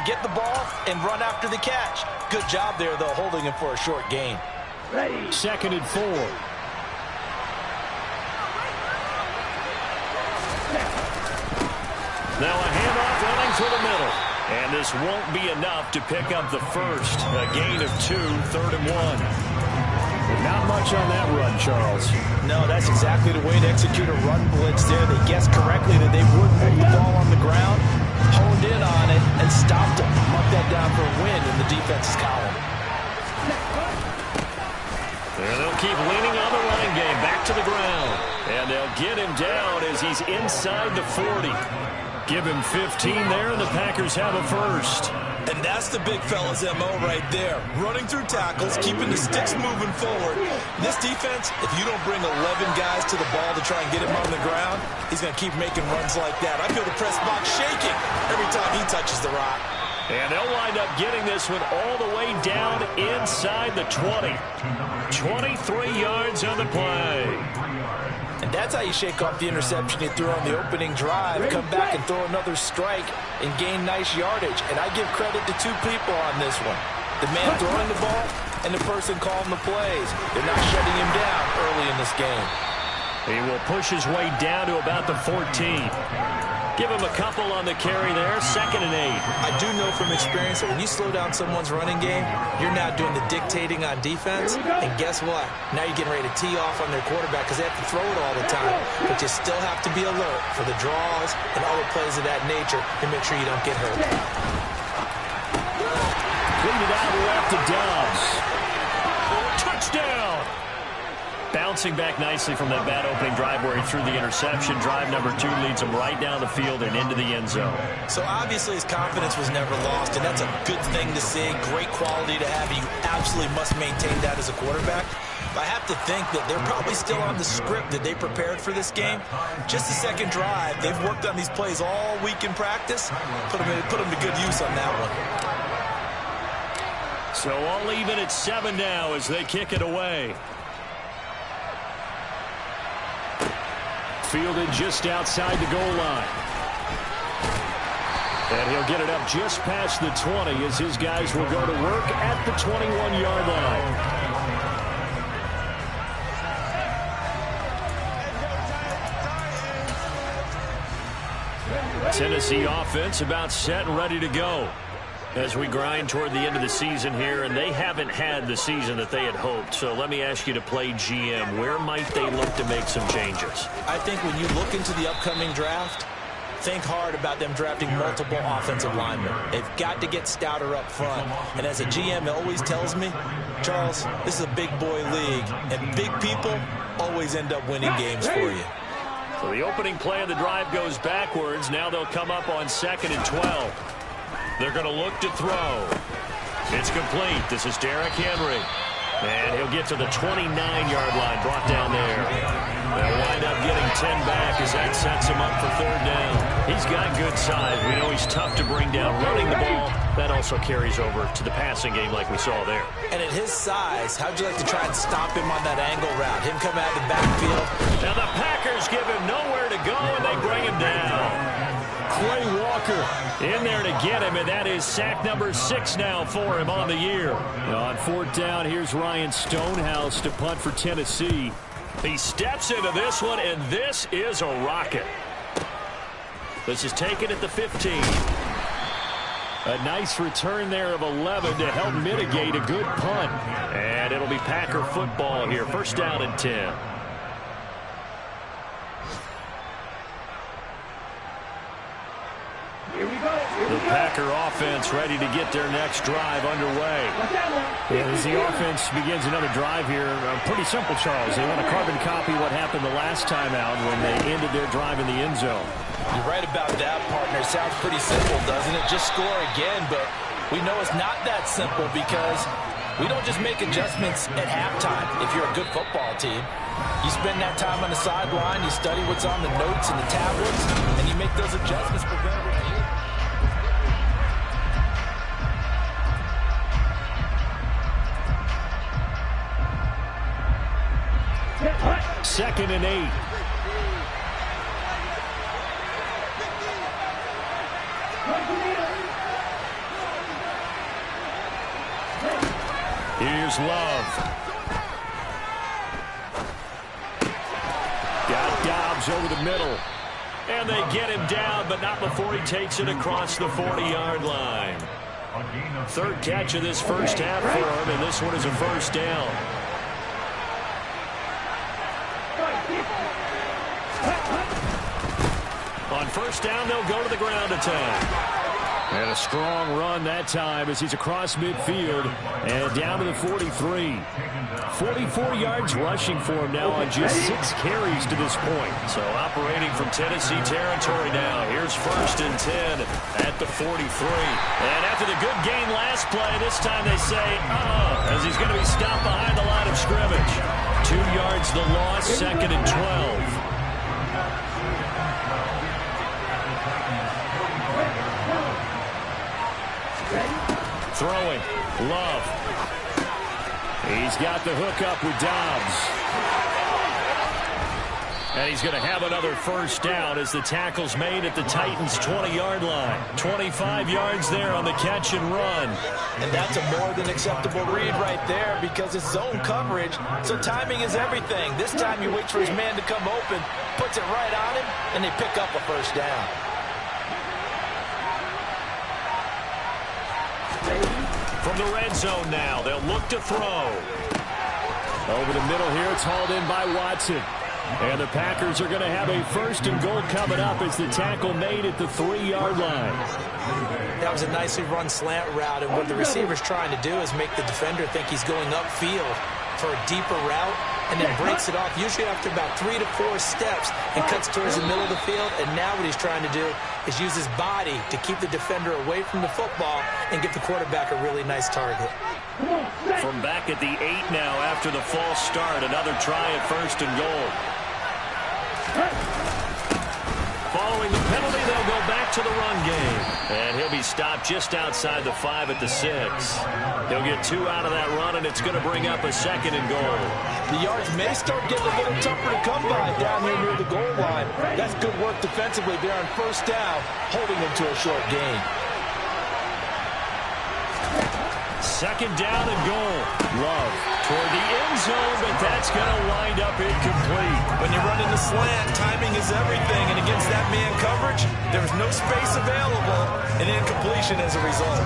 get the ball and run after the catch. Good job there, though, holding him for a short gain. Second and 4. Now a handoff running through the middle. And this won't be enough to pick up the first. A gain of 2, 3rd and 1. Not much on that run, Charles. No, that's exactly the way to execute a run blitz there. They guessed correctly that they would move the ball on the ground, honed in on it, and stopped them. Mark that down for a win in the defense's column. And they'll keep leaning on the running game back to the ground. And they'll get him down as he's inside the 40. Give him 15 there, and the Packers have a first. And that's the big fella's MO right there. Running through tackles, keeping the sticks moving forward. This defense, if you don't bring 11 guys to the ball to try and get him on the ground, he's going to keep making runs like that. I feel the press box shaking every time he touches the rock. And they'll wind up getting this one all the way down inside the 20. 23 yards on the play. And that's how you shake off the interception you threw on the opening drive, come back and throw another strike and gain nice yardage. And I give credit to two people on this one. The man throwing the ball and the person calling the plays. They're not shutting him down early in this game. He will push his way down to about the 14. Give him a couple on the carry there, 2nd and 8. I do know from experience that when you slow down someone's running game, you're now doing the dictating on defense. And guess what? Now you're getting ready to tee off on their quarterback because they have to throw it all the time. But you still have to be alert for the draws and other plays of that nature to make sure you don't get hurt. Cleaned it out left to Dobbs. Touchdown! Bouncing back nicely from that bad opening drive where he threw the interception. Drive number 2 leads him right down the field and into the end zone. So obviously his confidence was never lost, and that's a good thing to see. Great quality to have. You absolutely must maintain that as a quarterback. But I have to think that they're probably still on the script that they prepared for this game. Just the second drive. They've worked on these plays all week in practice. Put them to good use on that one. So all even at 7 now as they kick it away. Fielded just outside the goal line. And he'll get it up just past the 20 as his guys will go to work at the 21-yard line. Tennessee offense about set and ready to go as we grind toward the end of the season here, and they haven't had the season that they had hoped. So let me ask you to play GM. Where might they look to make some changes? I think when you look into the upcoming draft, think hard about them drafting multiple offensive linemen. They've got to get stouter up front. And as a GM always tells me, Charles, this is a big boy league, and big people always end up winning games for you. So the opening play of the drive goes backwards. Now they'll come up on 2nd and 12. They're going to look to throw. It's complete. This is Derrick Henry. And he'll get to the 29-yard line, brought down there. They'll wind up getting 10 back as that sets him up for 3rd down. He's got good size. We know he's tough to bring down running the ball. That also carries over to the passing game like we saw there. And at his size, how'd you like to try and stop him on that angle route? Him come out of the backfield. Now the Packers give him nowhere to go, and they bring him down. Clay Walker in there to get him, and that is sack number 6 now for him on the year. On 4th down, here's Ryan Stonehouse to punt for Tennessee. He steps into this one, and this is a rocket. This is taken at the 15. A nice return there of 11 to help mitigate a good punt. And it'll be Packer football here. 1st down and 10. The Packer offense ready to get their next drive underway. As the offense begins another drive here, pretty simple, Charles. They want to carbon copy what happened the last time out when they ended their drive in the end zone. You're right about that, partner. Sounds pretty simple, doesn't it? Just score again, but we know it's not that simple because we don't just make adjustments at halftime if you're a good football team. You spend that time on the sideline, you study what's on the notes and the tablets, and you make those adjustments for better review. 2nd and 8. Here's Love. Got Dobbs over the middle. And they get him down, but not before he takes it across the 40-yard line. Third catch of this first half for him, and this one is a first down. On first down, they'll go to the ground attack. And a strong run that time as he's across midfield and down to the 43. 44 yards rushing for him now on just 6 carries to this point. So operating from Tennessee territory now. Here's first and 10 at the 43. And after the good gain last play, this time they say, as he's going to be stopped behind the line of scrimmage. 2 yards the loss, second and 12. Throwing, Love. He's got the hook up with Dobbs. And he's going to have another first down as the tackle's made at the Titans' 20-yard line. 25 yards there on the catch and run. And that's a more than acceptable read right there because it's zone coverage, so timing is everything. This time he waits for his man to come open, puts it right on him, and they pick up a first down. From the red zone now, they'll look to throw. Over the middle here, it's hauled in by Watson. And the Packers are going to have a first and goal coming up as the tackle made at the 3-yard line. That was a nicely run slant route, and what the receiver's trying to do is make the defender think he's going upfield for a deeper route, and then breaks it off, usually after about 3 to 4 steps, and cuts towards the middle of the field. And now what he's trying to do is use his body to keep the defender away from the football and give the quarterback a really nice target. From back at the 8 now after the false start, another try at first and goal. Following the penalty, they'll go back to the run game. And he'll be stopped just outside the 5 at the 6. He'll get 2 out of that run, and it's going to bring up a second and goal. The yards may start getting a little tougher to come by down here near the goal line. That's good work defensively there on first down, holding them to a short gain. Second down and goal. Love toward the end zone, but that's going to wind up incomplete. When you're running the slant, timing is everything, and against that man coverage, there's no space available, and incompletion as a result.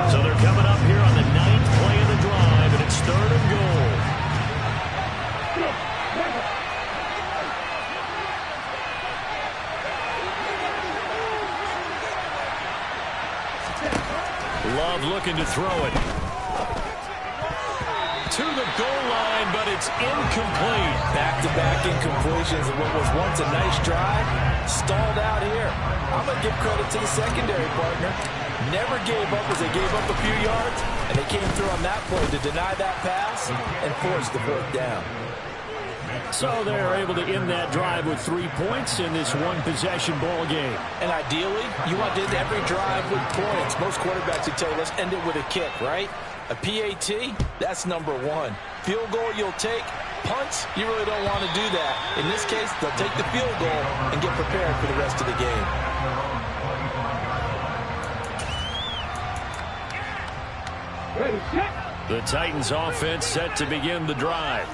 So they're coming up here on the 9th play of the drive, and it's third and goal. Love looking to throw it. To the goal line, but it's incomplete. Back-to-back incompletions of what was once a nice drive, stalled out here. I'm going to give credit to the secondary partner. Never gave up as they gave up a few yards, and they came through on that play to deny that pass and force the fourth down. So they're able to end that drive with 3 points in this one-possession ball game. And ideally, you want to end every drive with points. Most quarterbacks would tell you, let's end it with a kick, right? A PAT, that's number 1. Field goal you'll take. Punts, you really don't want to do that. In this case, they'll take the field goal and get prepared for the rest of the game. The Titans offense set to begin the drive.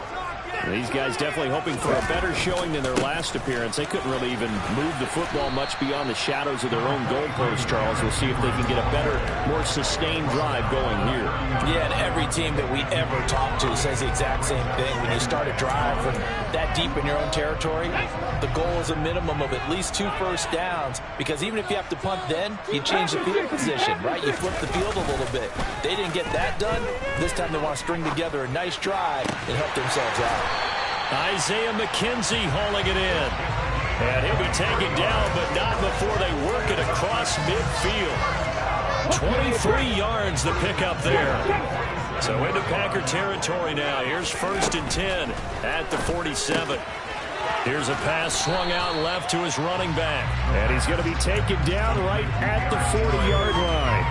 These guys definitely hoping for a better showing than their last appearance. They couldn't really even move the football much beyond the shadows of their own goalpost, Charles. We'll see if they can get a better, more sustained drive going here. Yeah, and every team that we ever talk to says the exact same thing. When you start a drive from that deep in your own territory, the goal is a minimum of at least 2 first downs, because even if you have to punt then, you change the field position, right? You flip the field a little bit. They didn't get that done. This time they want to string together a nice drive and help themselves out. Isaiah McKenzie hauling it in. And he'll be taken down, but not before they work it across midfield. 23 yards the pickup there. So into Packer territory now. Here's first and 10 at the 47. Here's a pass swung out left to his running back. And he's going to be taken down right at the 40-yard line.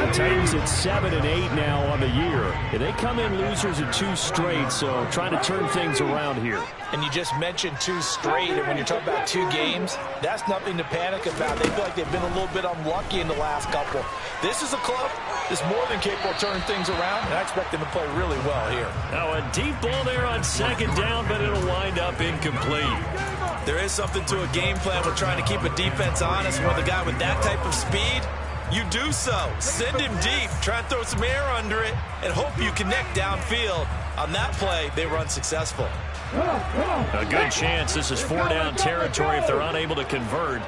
The Titans at 7-8 now on the year. And they come in losers in 2 straight, so trying to turn things around here. And you just mentioned 2 straight, and when you're talking about 2 games, that's nothing to panic about. They feel like they've been a little bit unlucky in the last couple. This is a club that's more than capable of turning things around, and I expect them to play really well here. Now a deep ball there on 2nd down, but it'll wind up incomplete. There is something to a game plan with trying to keep a defense honest. With a guy with that type of speed, you do so. Send him deep, try and throw some air under it, and hope you connect downfield. On that play, they were unsuccessful. A good chance this is 4 down territory if they're unable to convert.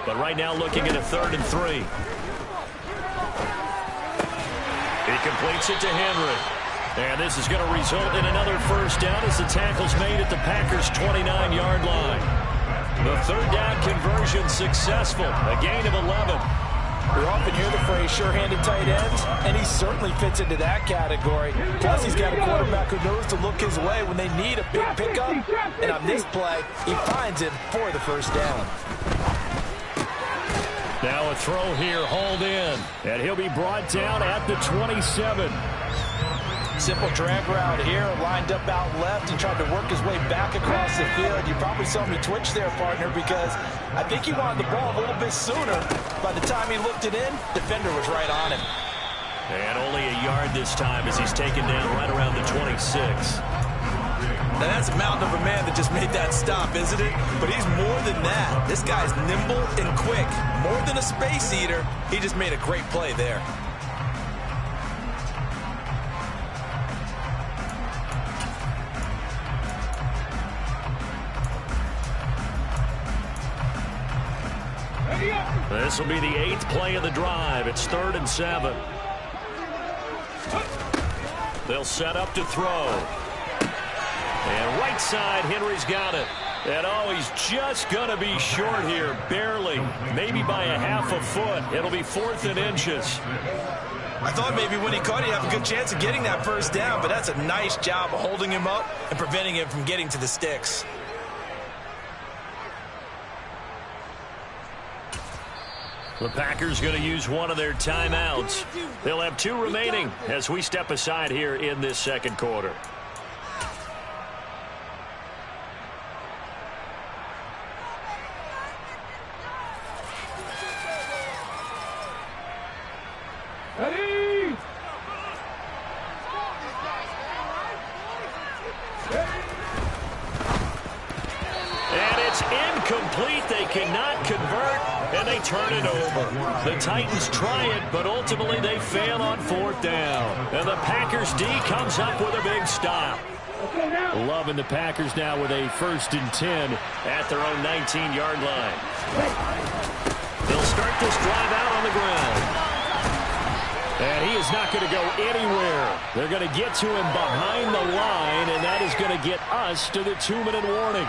But right now looking at a 3rd and 3. He completes it to Henry. And this is going to result in another 1st down as the tackle's made at the Packers' 29-yard line. The 3rd down conversion successful. A gain of 11. We often hear the phrase sure-handed tight ends, and he certainly fits into that category. Plus, he's got a quarterback who knows to look his way when they need a big pickup. And on this play, he finds him for the 1st down. Now a throw here, hauled in. And he'll be brought down at the 27. Simple drag route here, lined up out left and tried to work his way back across the field. You probably saw me twitch there, partner, because I think he wanted the ball a little bit sooner. By the time he looked it in, defender was right on him. And only a yard this time as he's taken down right around the 26. Now that's a mountain of a man that just made that stop, isn't it? But he's more than that. This guy's nimble and quick. More than a space eater, he just made a great play there. This will be the 8th play of the drive. It's 3rd and 7. They'll set up to throw. And right side, Henry's got it. And oh, he's just going to be short here, barely. Maybe by a half a foot. It'll be 4th and inches. I thought maybe when he caught, he'd have a good chance of getting that 1st down, but that's a nice job of holding him up and preventing him from getting to the sticks. The Packers going to use one of their timeouts. They'll have 2 remaining as we step aside here in this 2nd quarter. Ready? And it's incomplete. They cannot convert, and they turn it over. The Titans try it, but ultimately they fail on 4th down. And the Packers D comes up with a big stop. Loving the Packers now with a 1st and 10 at their own 19-yard line. They'll start this drive out on the ground. And he is not going to go anywhere. They're going to get to him behind the line, and that is going to get us to the 2-minute warning.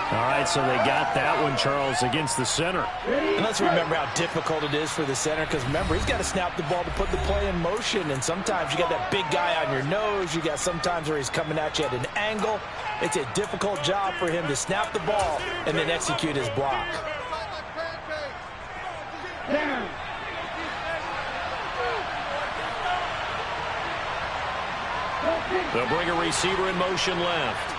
All right, so they got that one, Charles, against the center. And let's remember how difficult it is for the center, because remember, he's got to snap the ball to put the play in motion, and sometimes you got that big guy on your nose. You got sometimes where he's coming at you at an angle. It's a difficult job for him to snap the ball and then execute his block. They'll bring a receiver in motion left.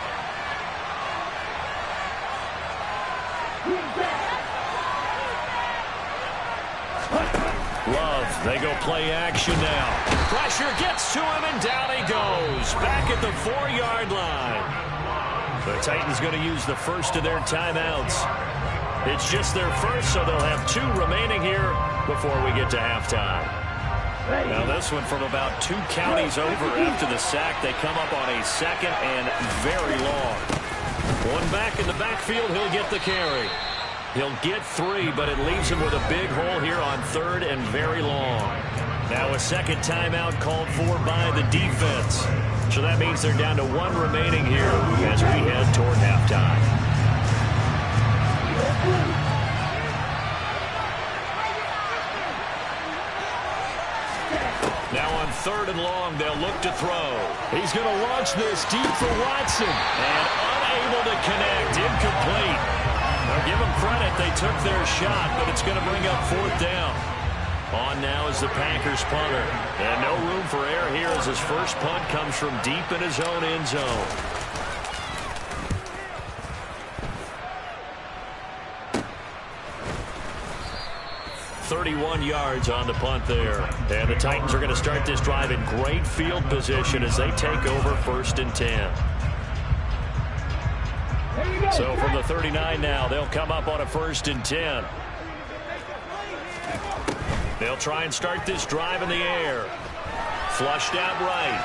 Love, they go play action now. Pressure gets to him, and down he goes. Back at the 4-yard line. The Titans going to use the 1st of their timeouts. It's just their 1st, so they'll have 2 remaining here before we get to halftime. Now this one from about 2 counties over after the sack. They come up on a 2nd and very long. One back in the backfield, he'll get the carry. He'll get 3, but it leaves him with a big hole here on 3rd and very long. Now a 2nd timeout called for by the defense. So that means they're down to 1 remaining here as we head toward halftime. Now on 3rd and long, they'll look to throw. He's going to launch this deep for Watson. And unable to connect. Incomplete. Now give them credit. They took their shot, but it's going to bring up 4th down. On now is the Packers punter. And no room for error here as his first punt comes from deep in his own end zone. .31 yards on the punt there. And the Titans are going to start this drive in great field position as they take over 1st and 10. So from the 39 now, they'll come up on a 1st and 10. They'll try and start this drive in the air. Flushed out right.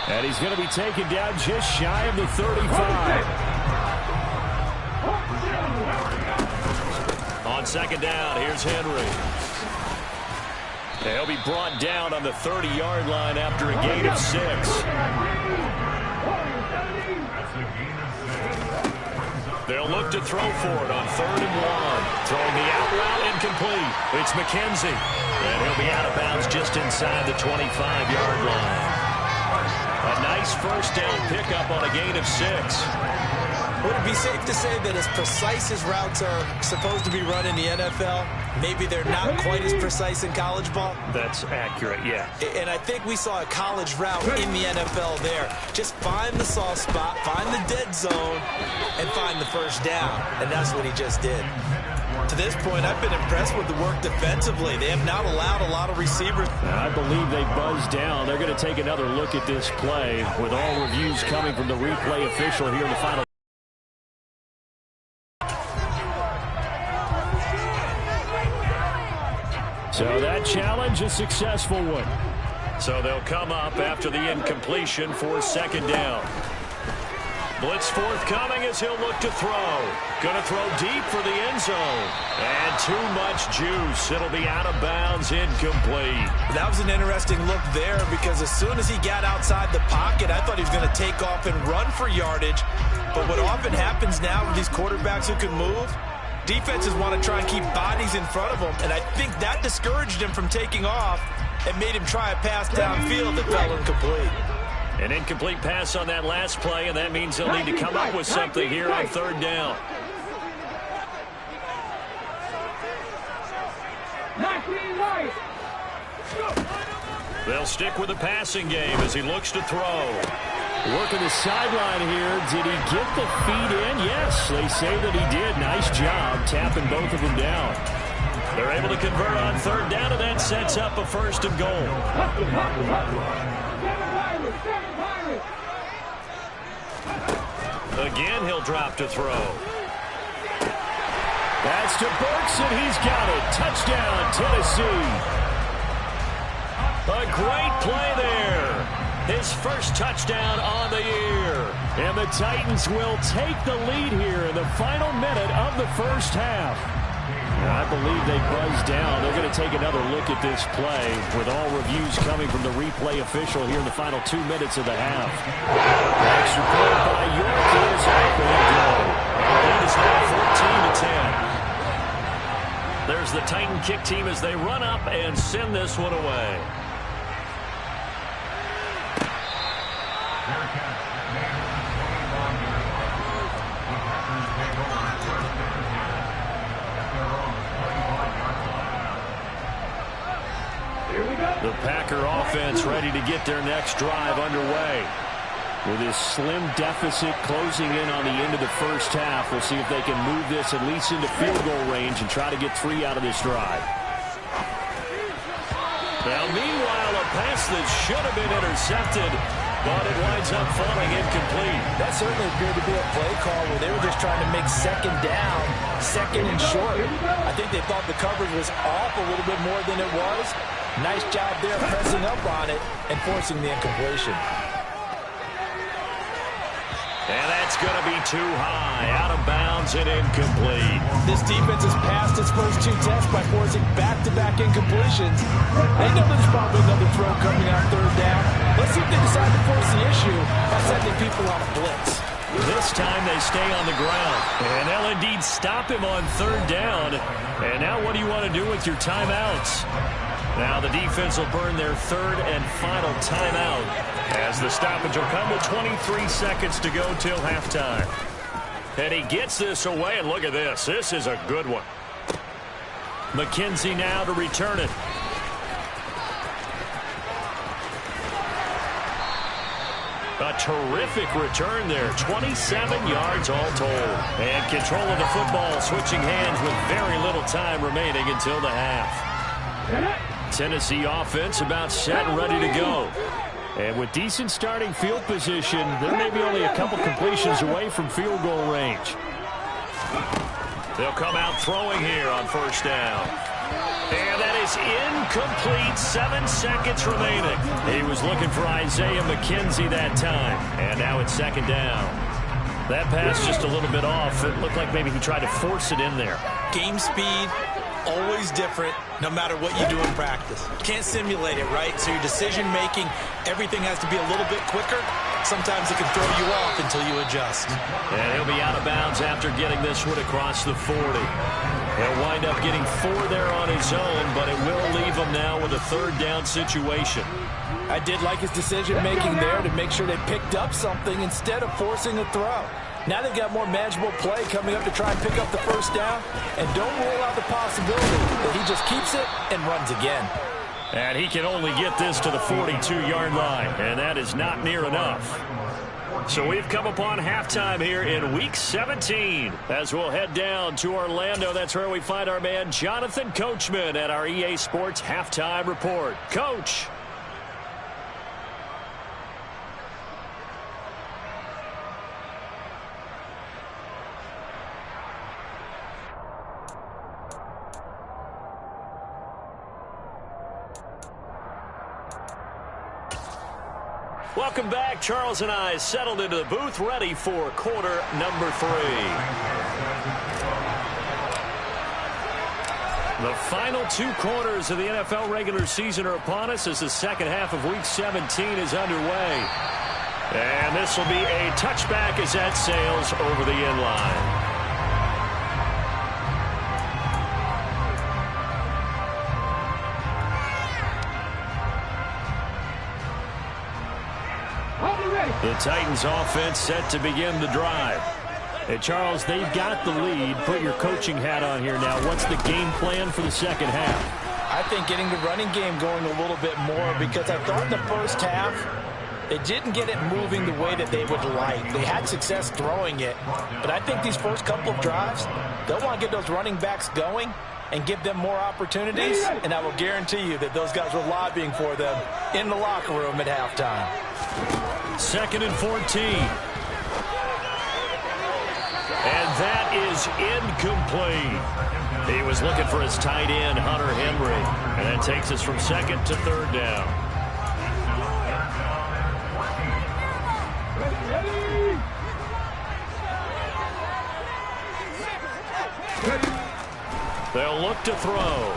And he's going to be taken down just shy of the 35. On 2nd down, here's Henry. He'll be brought down on the 30-yard line after a gain of 6. They'll look to throw for it on 3rd and 1. Throwing the out route incomplete. It's McKenzie. And he'll be out of bounds just inside the 25-yard line. A nice 1st down pickup on a gain of 6. Would it be safe to say that as precise as routes are supposed to be run in the NFL, maybe they're not quite as precise in college ball? That's accurate, yeah. And I think we saw a college route in the NFL there. Just find the soft spot, find the dead zone, and find the 1st down. And that's what he just did. To this point, I've been impressed with the work defensively. They have not allowed a lot of receivers. I believe they buzzed down. They're going to take another look at this play with all reviews coming from the replay official here in the final. So that challenge, a successful one. So they'll come up after the incompletion for 2nd down. Blitz forthcoming as he'll look to throw. Going to throw deep for the end zone. And too much juice. It'll be out of bounds, incomplete. That was an interesting look there because as soon as he got outside the pocket, I thought he was going to take off and run for yardage. But what often happens now with these quarterbacks who can move, defenses want to try and keep bodies in front of them, and I think that discouraged him from taking off and made him try a pass downfield that fell incomplete. An incomplete pass on that last play, and that means they'll need to come up with something here on 3rd down. They'll stick with the passing game as he looks to throw. Working the sideline here. Did he get the feet in? Yes, they say that he did. Nice job tapping both of them down. They're able to convert on 3rd down, and that sets up a 1st and goal. Again, he'll drop to throw. That's to Burks, and he's got it. Touchdown, Tennessee. A great play there. His first touchdown on the year. And the Titans will take the lead here in the final minute of the 1st half. I believe they buzzed down. They're going to take another look at this play with all reviews coming from the replay official here in the final 2 minutes of the half. Extra point by York is up and good. Lead is now 14-10. There's the Titan kick team as they run up and send this one away. The Packer offense ready to get their next drive underway. With this slim deficit closing in on the end of the 1st half, we'll see if they can move this at least into field goal range and try to get 3 out of this drive. Now, meanwhile, a pass that should have been intercepted, but it winds up falling incomplete. That certainly appeared to be a play call where they were just trying to make 2nd down, 2nd and short. I think they thought the coverage was off a little bit more than it was. Nice job there pressing up on it and forcing the incompletion. And that's going to be too high, out of bounds and incomplete. This defense has passed its first 2 tests by forcing back-to-back incompletions. They know there's probably another throw coming on 3rd down. Let's see if they decide to force the issue by sending people on a blitz. This time they stay on the ground. And they'll indeed stop him on 3rd down. And now what do you want to do with your timeouts? Now the defense will burn their 3rd and final timeout as the stoppage will come with 23 seconds to go till halftime. And he gets this away, and look at this. This is a good one. McKenzie now to return it. A terrific return there. 27 yards all told. And control of the football switching hands with very little time remaining until the half. Tennessee offense about set and ready to go. And with decent starting field position, they're maybe only a couple completions away from field goal range. They'll come out throwing here on first down. And that is incomplete. 7 seconds remaining. He was looking for Isaiah McKenzie that time. And now it's second down. That pass just a little bit off. It looked like maybe he tried to force it in there. Game speed, always different, no matter what you do in practice. You can't simulate it, right? So your decision-making, everything has to be a little bit quicker. Sometimes it can throw you off until you adjust. And he'll be out of bounds after getting this one across the 40. He'll wind up getting 4 there on his own, but it will leave him now with a third down situation. I did like his decision-making there to make sure they picked up something instead of forcing a throw. Now they've got more manageable play coming up to try and pick up the first down, and don't rule out the possibility that he just keeps it and runs again. And he can only get this to the 42-yard line, and that is not near enough. So we've come upon halftime here in Week 17. As we'll head down to Orlando, that's where we find our man Jonathan Coachman at our EA Sports Halftime Report. Coach. Welcome back. Charles and I settled into the booth, ready for quarter number 3. The final 2 quarters of the NFL regular season are upon us as the second half of Week 17 is underway. And this will be a touchback as that sails over the end line. The Titans offense set to begin the drive. And Charles, they've got the lead. Put your coaching hat on here now. What's the game plan for the second half? I think getting the running game going a little bit more, because I thought in the first half they didn't get it moving the way that they would like. They had success throwing it, but I think these first couple of drives, they'll want to get those running backs going and give them more opportunities, and I will guarantee you that those guys were lobbying for them in the locker room at halftime. 2nd and 14. And that is incomplete. He was looking for his tight end, Hunter Henry. And that takes us from 2nd to 3rd down. They'll look to throw.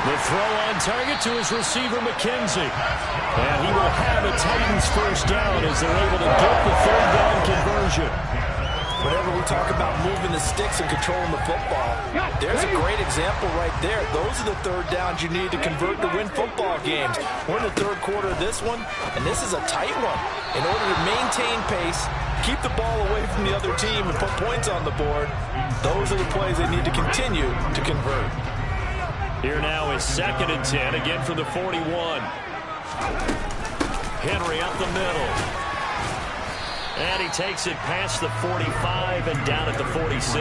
The throw on target to his receiver, McKenzie. And he will have a Titans first down as they're able to get the 3rd down conversion. Whenever we talk about moving the sticks and controlling the football, there's a great example right there. Those are the 3rd downs you need to convert to win football games. We're in the 3rd quarter of this one, and this is a tight one. In order to maintain pace, keep the ball away from the other team and put points on the board, those are the plays they need to continue to convert. Here now is 2nd and 10, again from the 41. Henry up the middle. And he takes it past the 45 and down at the 46.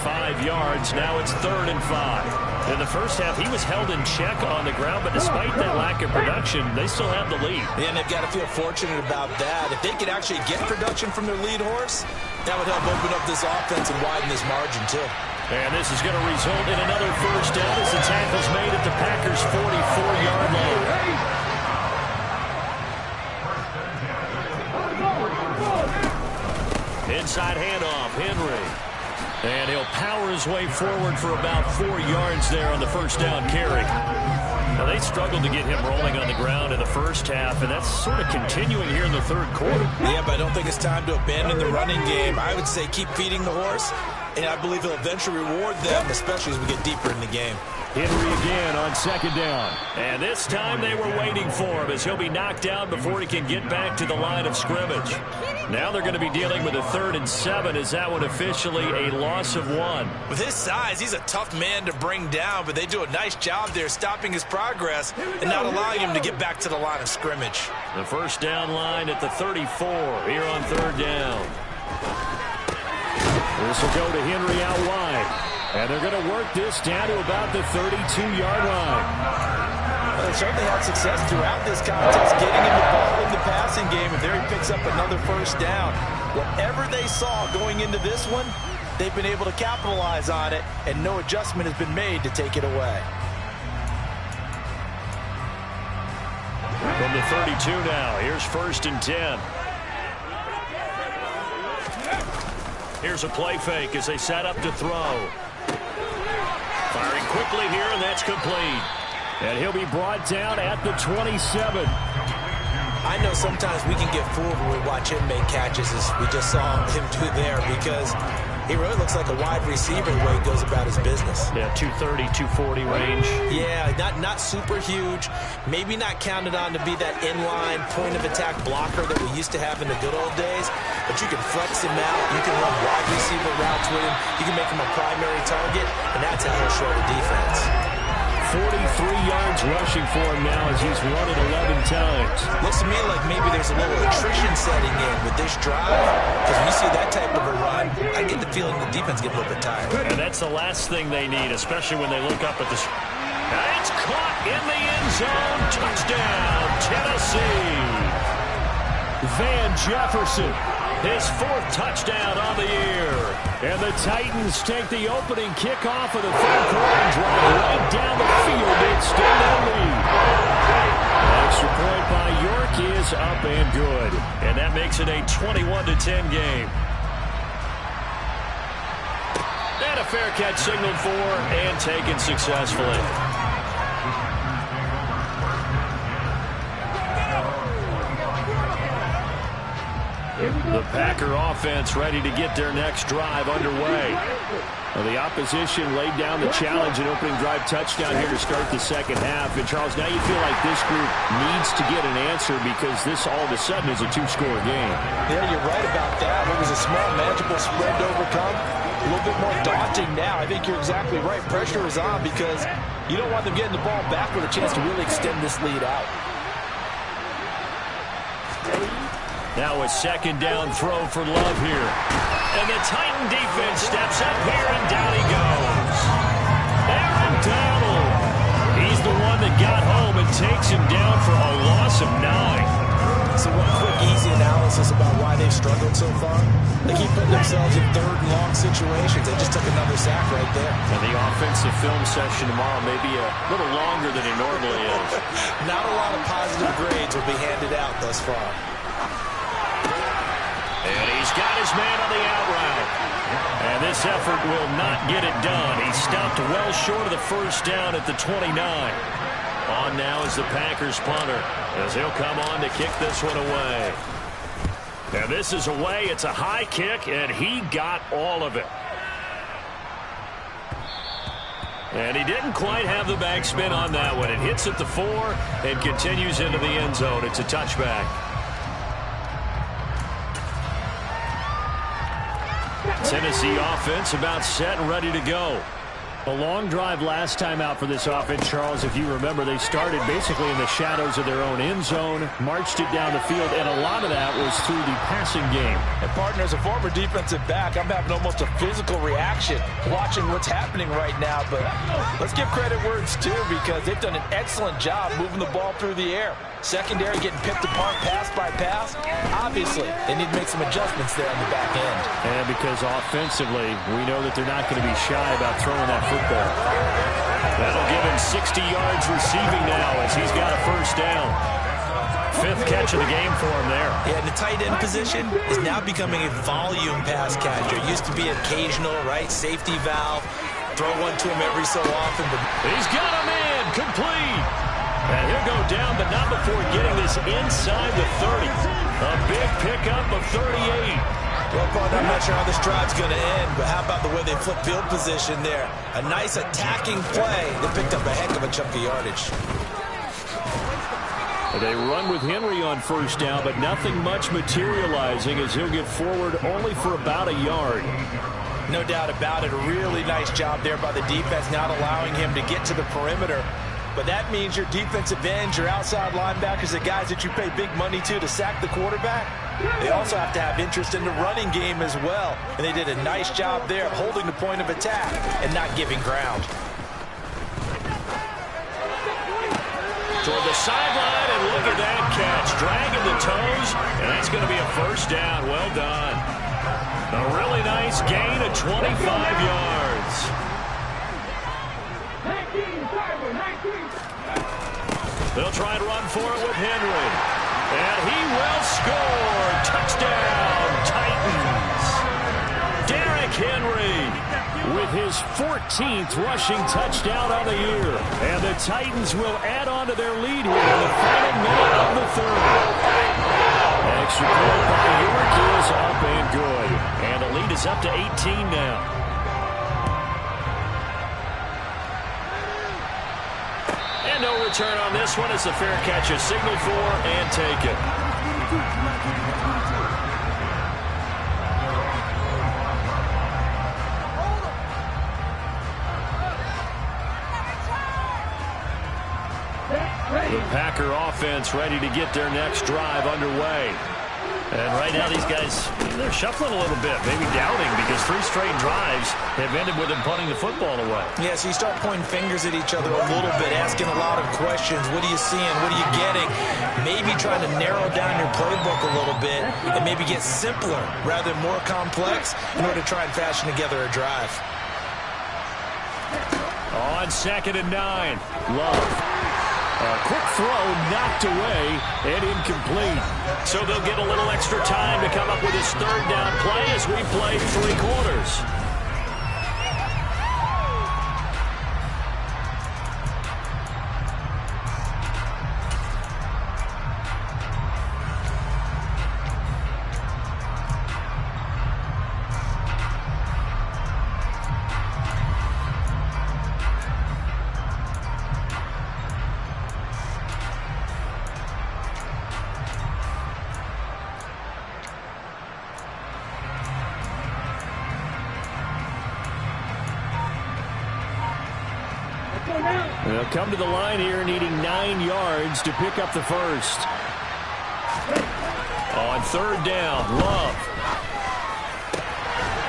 5 yards, now it's 3rd and 5. In the first half, he was held in check on the ground, but despite that lack of production, they still have the lead. Yeah, and they've got to feel fortunate about that. If they could actually get production from their lead horse, that would help open up this offense and widen this margin, too. And this is going to result in another first down as the tackle's made at the Packers' 44-yard line. Inside handoff, Henry. And he'll power his way forward for about 4 yards there on the first down carry. Now, they struggled to get him rolling on the ground in the first half, and that's sort of continuing here in the 3rd quarter. Yeah, but I don't think it's time to abandon the running game. I would say keep feeding the horse and I believe he'll eventually reward them, especially as we get deeper in the game. Henry again on second down. And this time they were waiting for him as he'll be knocked down before he can get back to the line of scrimmage. Now they're going to be dealing with a 3rd and 7 as that one officially a loss of 1. With his size, he's a tough man to bring down, but they do a nice job there stopping his progress and not allowing him to get back to the line of scrimmage. The first down line at the 34 here on 3rd down. This will go to Henry out wide. And they're going to work this down to about the 32-yard line. Well, they certainly had success throughout this contest getting him the ball in the passing game, and there he picks up another first down. Whatever they saw going into this one, they've been able to capitalize on it, and no adjustment has been made to take it away. From the 32 now, here's 1st and 10. Here's a play fake as they set up to throw. Firing quickly here, and that's complete. And he'll be brought down at the 27. I know sometimes we can get fooled when we watch him make catches, as we just saw him do there, because he really looks like a wide receiver the way he goes about his business. Yeah, 230, 240 range. Yeah, not super huge. Maybe not counted on to be that inline point-of-attack blocker that we used to have in the good old days. But you can flex him out. You can run wide receiver routes with him. You can make him a primary target, and that's how he'll show the defense. 43 yards rushing for him now as he's run it 11 times. Looks to me like maybe there's a little attrition setting in with this drive, because when you see that type of a run, I get the feeling the defense gets a little bit tired. And that's the last thing they need, especially when they look up at the... It's caught in the end zone. Touchdown, Tennessee. Van Jefferson, his 4th touchdown on the year. And the Titans take the opening kickoff of the 3rd quarter and drive right down the field to extend their lead. Extra point by York is up and good. And that makes it a 21-10 game. And a fair catch signaled for and taken successfully. The Packer offense ready to get their next drive underway. Well, the opposition laid down the challenge and opening drive touchdown here to start the second half. And, Charles, now you feel like this group needs to get an answer because this all of a sudden is a 2-score game. Yeah, you're right about that. It was a small, manageable spread to overcome. A little bit more daunting now. I think you're exactly right. Pressure is on because you don't want them getting the ball back with a chance to really extend this lead out. Now a second down throw for Love here. And the Titan defense steps up here, and down he goes. Aaron Donald. He's the one that got home and takes him down for a loss of 9. So one quick, easy analysis about why they've struggled so far. They keep putting themselves in 3rd and long situations. They just took another sack right there. And the offensive film session tomorrow may be a little longer than it normally is. Not a lot of positive grades will be handed out thus far. And he's got his man on the out route. And this effort will not get it done. He stopped well short of the first down at the 29. On now is the Packers punter, as he'll come on to kick this one away. And this is away. It's a high kick, and he got all of it. And he didn't quite have the backspin on that one. It hits at the 4 and continues into the end zone. It's a touchback. Tennessee offense about set and ready to go. A long drive last time out for this offense, Charles. If you remember, they started basically in the shadows of their own end zone, marched it down the field, and a lot of that was through the passing game. And, partner, as a former defensive back, I'm having almost a physical reaction watching what's happening right now. But let's give credit where it's due, because they've done an excellent job moving the ball through the air. Secondary getting picked apart pass by pass. Obviously, they need to make some adjustments there on the back end. And because offensively, we know that they're not going to be shy about throwing that football. That'll give him 60 yards receiving now as he's got a first down. 5th catch of the game for him there. Yeah, and the tight end position is now becoming a volume pass catcher. It used to be occasional, right? Safety valve. Throw one to him every so often. But he's got a man complete. And he'll go down, but not before getting this inside the 30. A big pickup of 38. Well, partner, I'm not sure how this drive's going to end, but how about the way they flip field position there? A nice attacking play that picked up a heck of a chunk of yardage. They run with Henry on first down, but nothing much materializing as he'll get forward only for about a yard. No doubt about it. A really nice job there by the defense, not allowing him to get to the perimeter. But that means your defensive ends, your outside linebackers, the guys that you pay big money to sack the quarterback, they also have to have interest in the running game as well. And they did a nice job there of holding the point of attack and not giving ground. Toward the sideline, and look at that catch. Dragging the toes, and that's going to be a first down. Well done. A really nice gain of 25 yards. They'll try and run for it with Henry. And he will score. Touchdown, Titans. Derrick Henry with his 14th rushing touchdown on the year. And the Titans will add on to their lead here in the final minute of the third. Extra point by York is up and good. And the lead is up to 18 now. And no return on this one. It's a fair catch, a signal for, and take it. The Packer offense ready to get their next drive underway. And right now these guys, they're shuffling a little bit, maybe doubting, because 3 straight drives have ended with them punting the football away. Yeah, so you start pointing fingers at each other a little bit, asking a lot of questions. What are you seeing? What are you getting? Maybe trying to narrow down your playbook a little bit and maybe get simpler rather than more complex in order to try and fashion together a drive. On 2nd and 9, Love. A quick throw knocked away and incomplete. So they'll get a little extra time to come up with his 3rd down play as we play 3 quarters. They'll come to the line here needing 9 yards to pick up the first. On 3rd down, Love.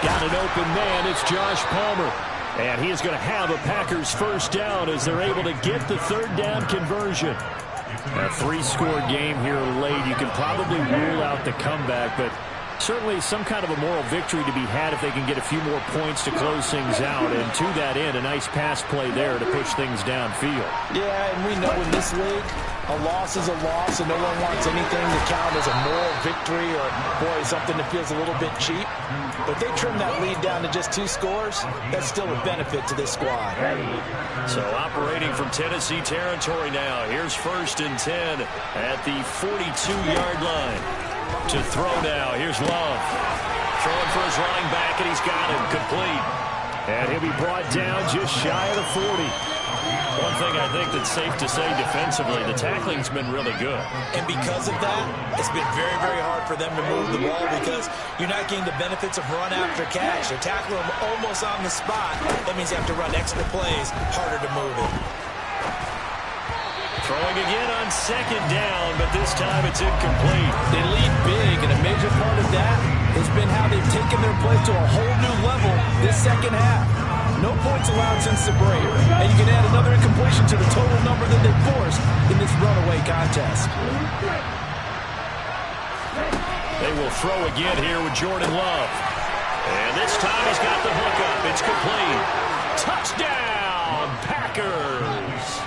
Got an open man. It's Josh Palmer. And he is going to have a Packers first down as they're able to get the 3rd down conversion. A 3-score game here late. You can probably rule out the comeback, but certainly some kind of a moral victory to be had if they can get a few more points to close things out. And to that end, a nice pass play there to push things downfield. Yeah, and we know in this league, a loss is a loss, and no one wants anything to count as a moral victory or, boy, something that feels a little bit cheap. But if they trim that lead down to just 2 scores, that's still a benefit to this squad. So operating from Tennessee territory now. Here's 1st and 10 at the 42-yard line. To throw now. Here's Love. Throwing for his running back, and he's got him complete. And he'll be brought down just shy of the 40. One thing I think that's safe to say defensively, the tackling's been really good. And because of that, it's been very, very hard for them to move the ball because you're not getting the benefits of run after catch. They're tackling them almost on the spot. That means you have to run extra plays, harder to move it. Throwing again on 2nd down, but this time it's incomplete. They lead big, and a major part of that has been how they've taken their play to a whole new level this second half. No points allowed since the break, and you can add another incompletion to the total number that they forced in this runaway contest. They will throw again here with Jordan Love. And this time he's got the hook up. It's complete. Touchdown, Packers!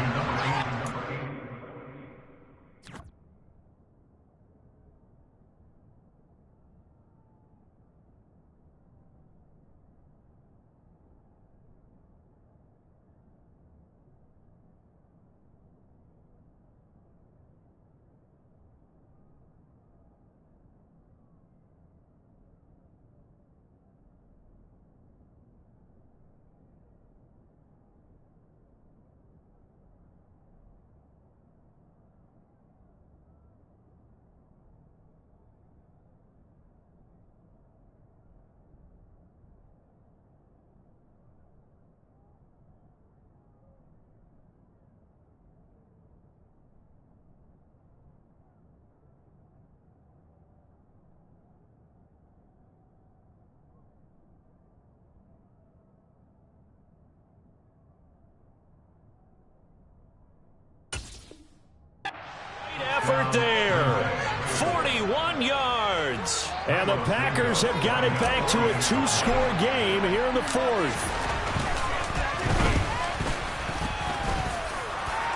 And the Packers have got it back to a 2-score game here in the fourth.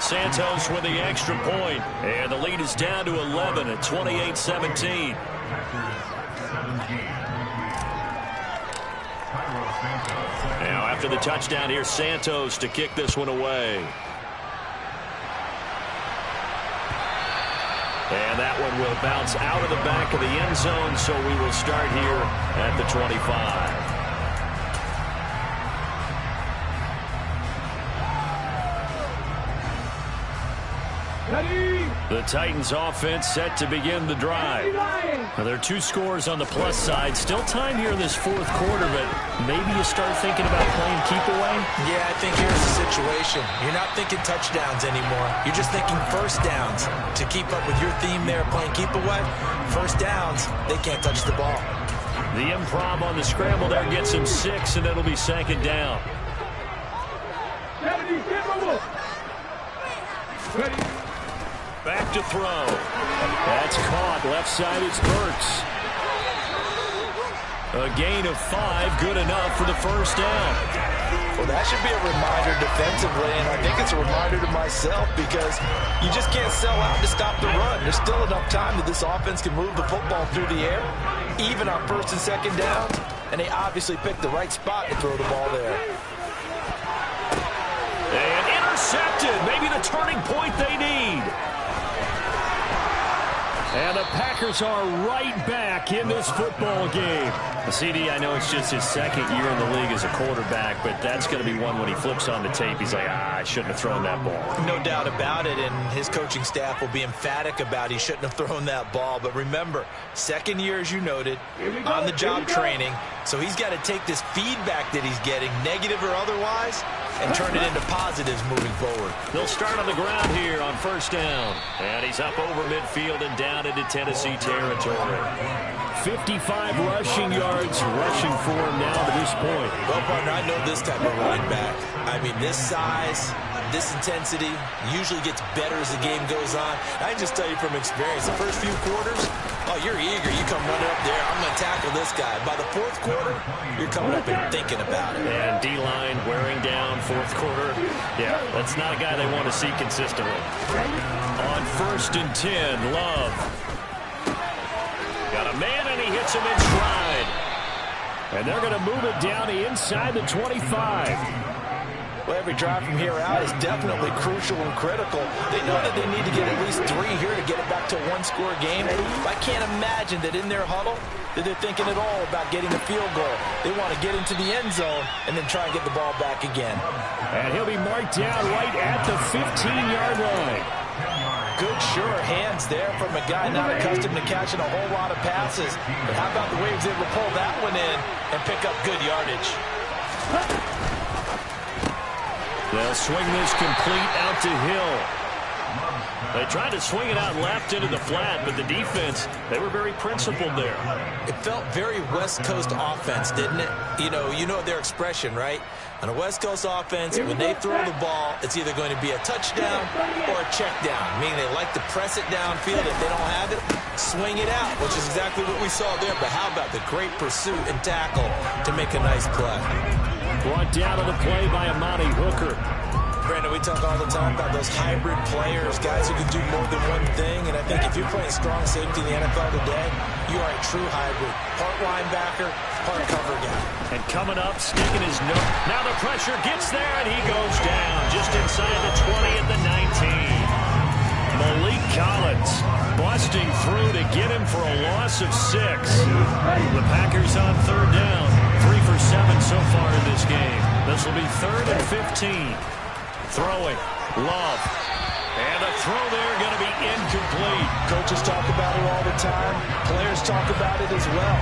Santos with the extra point, and the lead is down to 11 at 28-17. Now after the touchdown here, Santos to kick this one away. And that one will bounce out of the back of the end zone, so we will start here at the 25. The Titans offense set to begin the drive. Now, there are 2 scores on the plus side. Still time here in this fourth quarter, but maybe you start thinking about playing keep away? Yeah, I think here's the situation. You're not thinking touchdowns anymore. You're just thinking first downs. To keep up with your theme there, playing keep away, first downs, they can't touch the ball. The improv on the scramble there gets him 6, and it'll be second down. Back to throw. That's caught. Left side, it's Burks. A gain of 5, good enough for the first down. Well, that should be a reminder defensively, and I think it's a reminder to myself because you just can't sell out to stop the run. There's still enough time that this offense can move the football through the air, even on first and second downs, and they obviously picked the right spot to throw the ball there. And intercepted. Maybe the turning point they need. And the Packers are right back in this football game. CD, I know it's just his second year in the league as a quarterback, but that's going to be one when he flips on the tape. He's like, I shouldn't have thrown that ball. No doubt about it, and his coaching staff will be emphatic about he shouldn't have thrown that ball. But remember, second year, as you noted, on the job training, so he's got to take this feedback that he's getting, negative or otherwise, and turn it into positives moving forward. They'll start on the ground here on first down. And he's up over midfield and down into Tennessee territory. 55 rushing yards rushing for him now to this point. Well, partner, I know this type of running back. I mean, this size, this intensity usually gets better as the game goes on. I can just tell you from experience, the first few quarters, oh, you're eager. You come running up there. I'm going to tackle this guy. By the fourth quarter, you're coming up and thinking about it. And D-line wearing down fourth quarter. Yeah, that's not a guy they want to see consistently. On first and 10, Love. Got a man, and he hits him in stride. And they're going to move it down inside the 25. Well, every drive from here out is definitely crucial and critical. They know that they need to get at least 3 here to get it back to a 1-score game. I can't imagine that in their huddle that they're thinking at all about getting a field goal. They want to get into the end zone and then try and get the ball back again. And he'll be marked down right at the 15-yard line. Good, sure hands there from a guy not accustomed to catching a whole lot of passes. But how about the way he was able to pull that one in and pick up good yardage? They'll swing this complete out to Hill. They tried to swing it out left into the flat, but the defense, they were very principled there. It felt very West Coast offense, didn't it? You know their expression, right? On a West Coast offense, when they throw the ball, it's either going to be a touchdown or a check down, meaning they like to press it downfield. If they don't have it, swing it out, which is exactly what we saw there. But how about the great pursuit and tackle to make a nice play? Brought down on the play by Amani Hooker. Brandon, we talk all the time about those hybrid players, guys who can do more than one thing. And I think if you're playing strong safety in the NFL today, you are a true hybrid. Part linebacker, part cover guy. And coming up, sticking his nose. Now the pressure gets there, and he goes down just inside the 20 at the 19. Malik Collins busting through to get him for a loss of 6. The Packers on third down. 3 for 7 so far in this game. This will be 3rd and 15. Throwing. Love. And a throw there going to be incomplete. Coaches talk about it all the time. Players talk about it as well.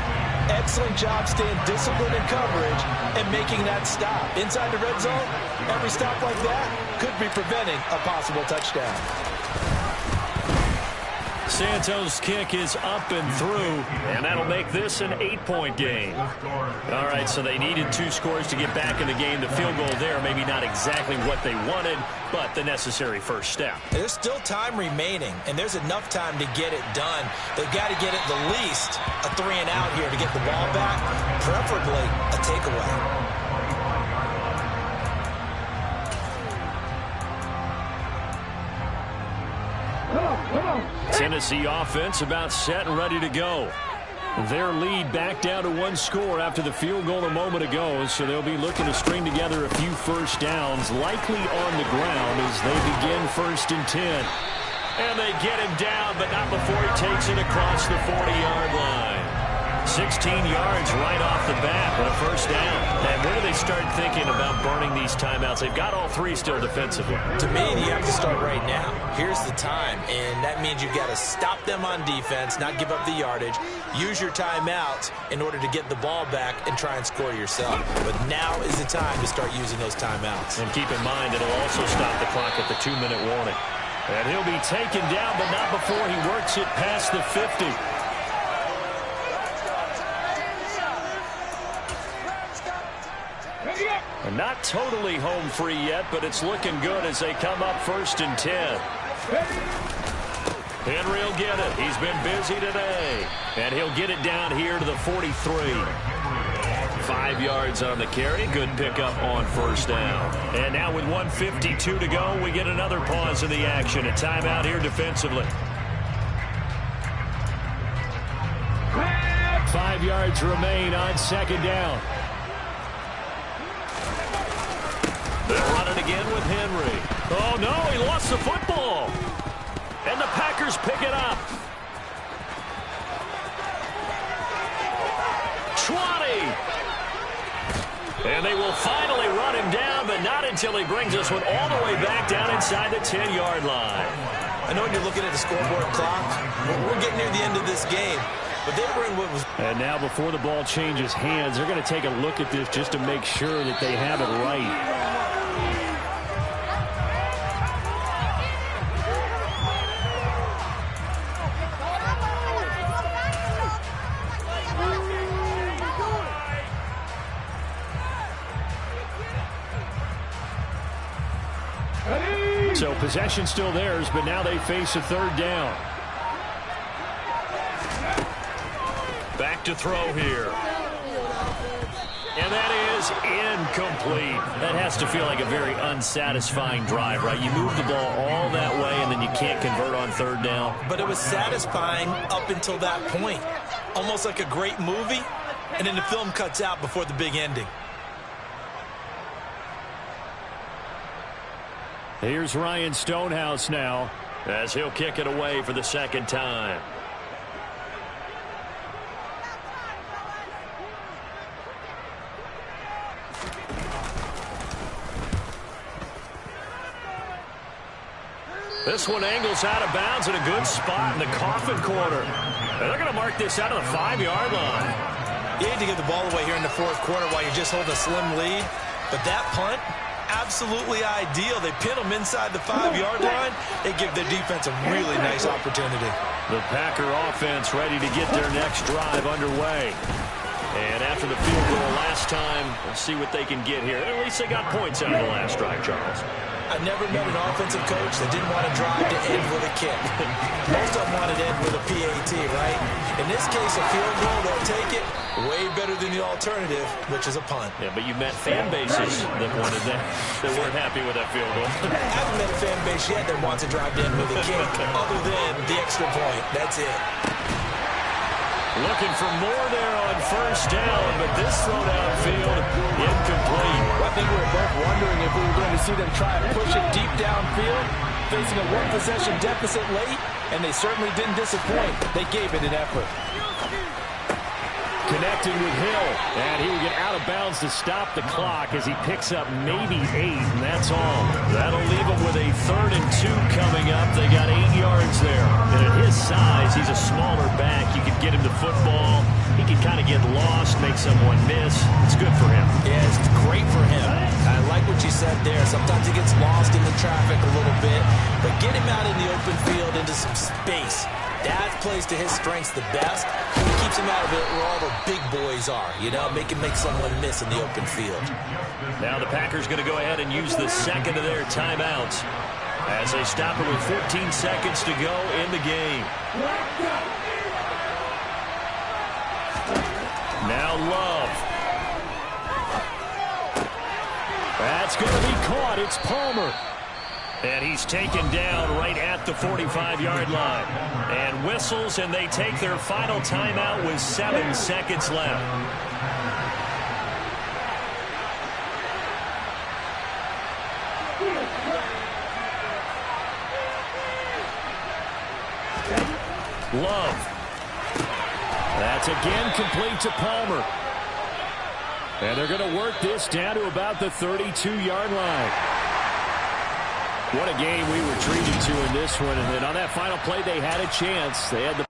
Excellent job staying disciplined in coverage and making that stop. Inside the red zone, every stop like that could be preventing a possible touchdown. Santos' kick is up and through, and that'll make this an 8-point game. All right, so they needed 2 scores to get back in the game. The field goal there, maybe not exactly what they wanted, but the necessary first step. There's still time remaining, and there's enough time to get it done. They've got to get at the least a 3-and-out here to get the ball back, preferably a takeaway. Tennessee offense about set and ready to go. Their lead back down to 1 score after the field goal a moment ago, so they'll be looking to string together a few first downs, likely on the ground as they begin 1st and 10. And they get him down, but not before he takes it across the 40-yard line. 16 yards right off the bat for a first down. And where do they start thinking about burning these timeouts? They've got all 3 still defensively. To me, you have to start right now. Here's the time, and that means you've got to stop them on defense, not give up the yardage, use your timeouts in order to get the ball back and try and score yourself. But now is the time to start using those timeouts. And keep in mind, it'll also stop the clock at the 2-minute warning. And he'll be taken down, but not before he works it past the 50. And not totally home free yet, but it's looking good as they come up 1st and 10. Henry will get it. He's been busy today. And he'll get it down here to the 43. 5 yards on the carry. Good pickup on first down. And now with 1:52 to go, we get another pause in the action. A timeout here defensively. 5 yards remain on 2nd down. They'll run it again with Henry. Oh, no, he lost the football. And the Packers pick it up. 20. And they will finally run him down, but not until he brings this one all the way back down inside the 10-yard line. I know when you're looking at the scoreboard clock, we're getting near the end of this game. But they were in what was... And now before the ball changes hands, they're going to take a look at this just to make sure that they have it right. So possession still theirs, but now they face a 3rd down. Back to throw here. And that is incomplete. That has to feel like a very unsatisfying drive, right? You move the ball all that way, and then you can't convert on 3rd down. But it was satisfying up until that point. Almost like a great movie, and then the film cuts out before the big ending. Here's Ryan Stonehouse now as he'll kick it away for the 2nd time. This one angles out of bounds in a good spot in the coffin corner. And they're going to mark this out of the 5-yard line. You hate to give the ball away here in the 4th quarter while you just hold a slim lead, but that punt, absolutely ideal. They pin them inside the 5-yard line. They give their defense a really nice opportunity. The Packer offense ready to get their next drive underway. And after the field goal last time, we'll see what they can get here. At least they got points out of the last drive, Charles. I've never met an offensive coach that didn't want to drive to end with a kick. Most of them wanted to end with a PAT, right? In this case, a field goal, they'll take it. Way better than the alternative, which is a punt. Yeah, but you met fan bases that wanted that, that weren't happy with that field goal. I haven't met a fan base yet that wants to drive to end with a kick, other than the extra point. That's it. Looking for more there on first down, but this throw downfield incomplete. I think we were both wondering if we were going to see them try and push it deep downfield, facing a one-possession deficit late, and they certainly didn't disappoint. They gave it an effort. Connected with Hill, and he will get out of bounds to stop the clock as he picks up maybe 8, and that's all. That'll leave him with a 3rd and 2 coming up. They got 8 yards there. And at his size, he's a smaller back. You can get him the football. He can kind of get lost, make someone miss. It's good for him. Yeah, it's great for him. I like what you said there. Sometimes he gets lost in the traffic a little bit, but get him out in the open field into some space. Dad plays to his strengths the best. He keeps him out of it where all the big boys are, you know, make someone miss in the open field. Now the Packers going to go ahead and use the second of their timeouts as they stop it with 15 seconds to go in the game. Now Love. That's going to be caught. It's Palmer. And he's taken down right at the 45-yard line. And whistles, and they take their final timeout with 7 seconds left. Love. That's again complete to Palmer. And they're going to work this down to about the 32-yard line. What a game we were treated to in this one. And then on that final play, they had a chance. They had the